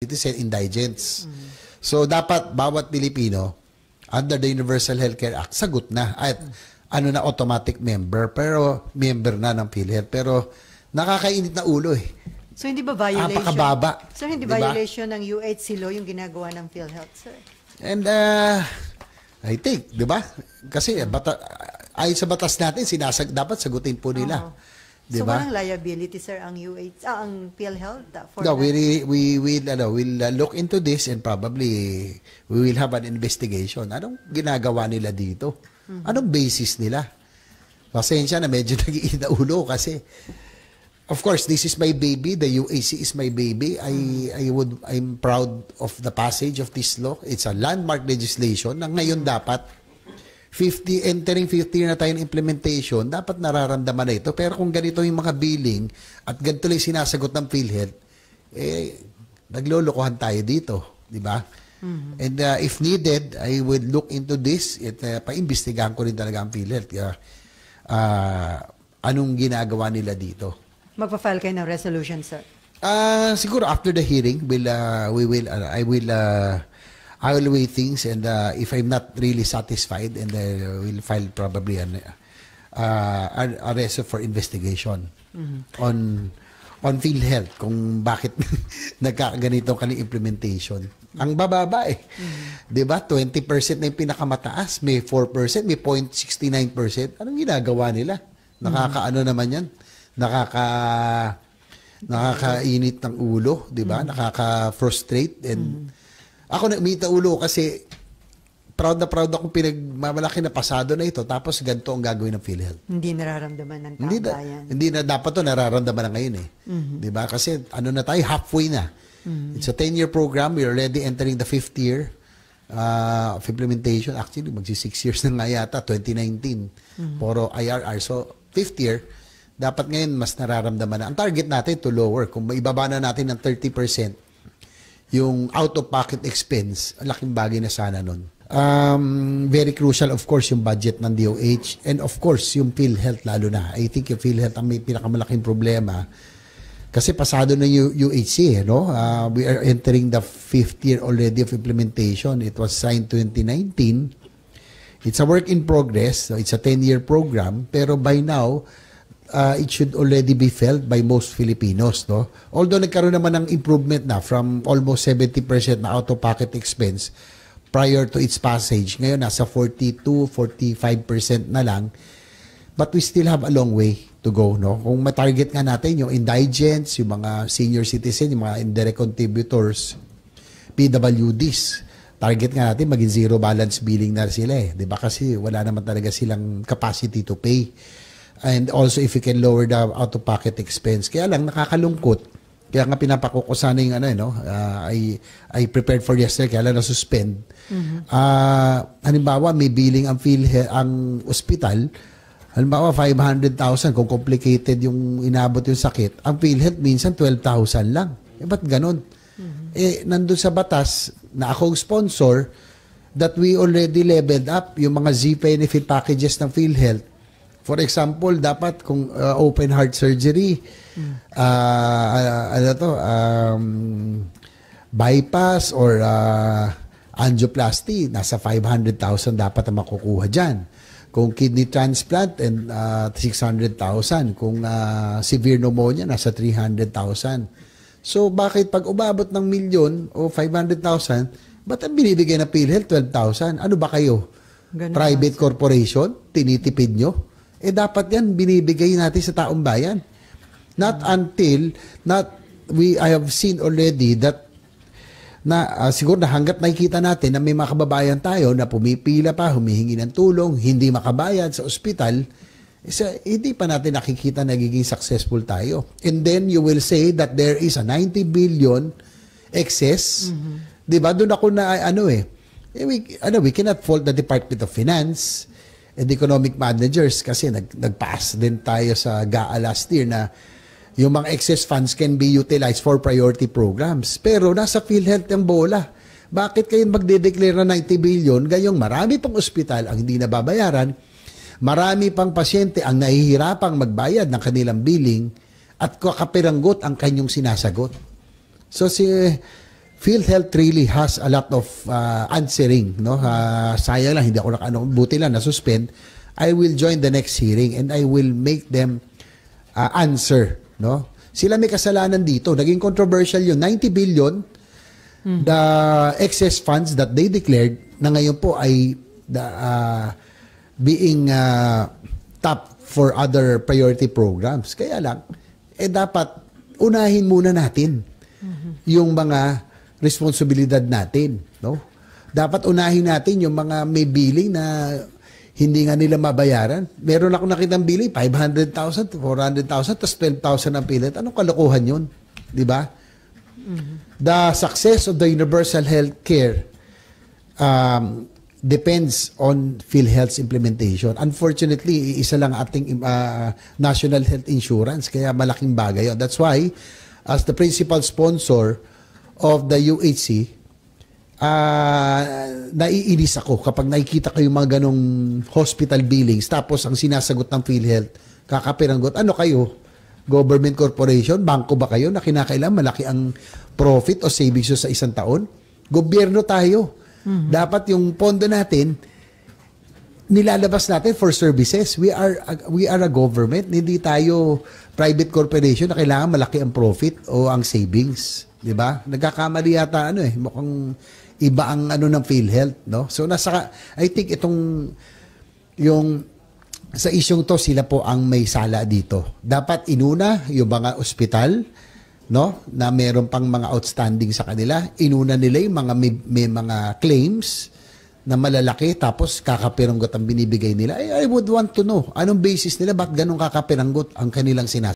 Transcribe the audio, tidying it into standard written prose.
citizen, indigents. So, dapat bawat Pilipino, under the Universal Healthcare Act, sagot na. At ano na, automatic member. Pero, member na ng PhilHealth. Pero, nakakainit na ulo eh. So, hindi ba violation? Napakababa. So, hindi violation ng UHC law yung ginagawa ng PhilHealth, sir? And, I think, di ba? Kasi, ayon sa batas natin, dapat sagutin po nila. So, diba? walang liability, sir, ang ang PhilHealth? No, we'll look into this and probably we will have an investigation. Anong ginagawa nila dito? Anong basis nila? Pasensya na medyo nag-iinit na ulo kasi of course, this is my baby. The UAC is my baby. I'm proud of the passage of this law. It's a landmark legislation na ngayon dapat entering 50 year na tayo ng implementation, dapat nararamdaman na ito. Pero kung ganito yung mga billing at ganito lang sinasagot ng PhilHealth, naglolokohan tayo dito. Di ba? And if needed, I would look into this. Paimbestigahan ko rin talaga ang PhilHealth. Anong ginagawa nila dito? Magpa-file kayo ng resolution, sir? Siguro after the hearing, I will weigh things, and if I'm not really satisfied, and we'll file probably a reso for investigation on PhilHealth kung bakit nagkakaganito kanilang implementation. Ang bababa eh. 'Di ba? 20% na yung pinakamataas, may 4%, may 0.69%. Anong ginagawa nila? Nakakaano naman 'yan? Nakakainit ng ulo, 'di ba? Nakaka-frustrate and ako nagmita ulo kasi proud akong pinagmamalaki na pasado na ito tapos ganito ang gagawin ng PhilHealth. Hindi nararamdaman ng taong bayan. Hindi na dapat to nararamdaman na ngayon eh. 'Di ba? Kasi ano na tayo, halfway na. It's a 10-year program. We're already entering the 5th year of implementation. Actually, magsi 6 years na nga yata, 2019. Puro IRR. So, 5th year, dapat ngayon mas nararamdaman na. Ang target natin to lower. Kung maibaba na natin ng 30%, yung out-of-pocket expense, ang laking bagay na sana nun. Very crucial, of course, yung budget ng DOH. And of course, yung PhilHealth lalo na. I think yung PhilHealth ang may pinakamalaking problema. Kasi pasado na yung UHC, no? We are entering the 5th year already of implementation. It was signed 2019. It's a work in progress. So it's a 10-year program. Pero by now, it should already be felt by most Filipinos, no? Although nagkaroon naman ng improvement na from almost 70% na out-of-pocket expense prior to its passage. Ngayon, nasa 42-45% na lang. But we still have a long way to go, no? Kung ma-target nga natin yung indigents, yung mga senior citizen, yung mga indirect contributors, PWDs, target nga natin maging zero balance billing na sila eh. Diba? Kasi wala naman talaga silang capacity to pay. And also if you can lower the out-of-pocket expense. Kaya lang nakakalungkot. Kaya nga pinapakukusan yung I prepared for yesterday, kaya lang na-suspend. Halimbawa, may billing ang ang ospital. Halimbawa, 500,000 kung complicated yung inabot yung sakit. Ang PhilHealth minsan 12,000 lang. Ba't ganun? Nandun sa batas na akong sponsor that we already leveled up yung mga Z-benefit packages ng PhilHealth. For example, dapat kung open heart surgery, bypass or angioplasty, nasa 500,000 dapat ang makukuha dyan. Kung kidney transplant, and 600,000. Kung severe pneumonia, nasa 300,000. So, bakit pag umabot ng milyon o 500,000, ba't ang binibigay na PhilHealth 12,000? Ano ba kayo? Ganun Private corporation? Tinitipid nyo? Dapat yan binibigay natin sa taong bayan. Not until, I have seen already that siguro na hanggat nakikita natin na may mga kababayan tayo na pumipila pa, humihingi ng tulong, hindi makabayad sa ospital, hindi pa natin nakikita nagiging successful tayo. And then you will say that there is a 90 billion excess. Diba? Doon ako na we cannot fault the Department of Finance and economic managers kasi nag-pass din tayo sa GAA last year na yung mga excess funds can be utilized for priority programs. Pero nasa PhilHealth ang bola. Bakit kayo magde-declare na 90 billion gayong marami pang ospital ang hindi nababayaran, marami pang pasyente ang nahihirapang magbayad ng kanilang billing at kakapiranggot ang kanyang sinasagot. So PhilHealth really has a lot of answering, no? Sayang lang hindi ako buti lang na-suspend. I will join the next hearing and I will make them answer, no? Sila may kasalanan dito. Naging controversial yun. 90 billion the excess funds that they declared na ngayon po ay being tapped for other priority programs. Kaya lang, dapat unahin muna natin yung mga responsibilidad natin, no? Dapat unahin natin yung mga may billing na hindi nga nila mabayaran. Meron ako nakitang billing, 500,000, 400,000, tapos 12,000 ang pilit. Anong kalokohan yun? Di ba? The success of the universal health care depends on PhilHealth's implementation. Unfortunately, isa lang ating national health insurance, kaya malaking bagay yun. That's why, as the principal sponsor of the UHC, naiinis ako kapag nakikita ko yung mga ganong hospital billings tapos ang sinasagot ng PhilHealth, kakapiranggot, ano kayo? Government corporation? Bangko ba kayo na kinakailangan malaki ang profit o savings sa isang taon? Gobyerno tayo. Dapat yung pondo natin, nilalabas natin for services. We are a government. Hindi tayo private corporation na kailangan malaki ang profit o ang savings. Di ba? Nagkakamali yata mukhang iba ang ng PhilHealth, no? So I think yung sa isyong to sila po ang may sala dito. Dapat inuna yung mga ospital, no, na meron pang mga outstanding sa kanila. Inuna nila yung mga may mga claims na malalaki tapos kakapiranggot ang binibigay nila. I would want to know anong basis nila, ba't ganun kakapiranggot ang kanilang sinasabi.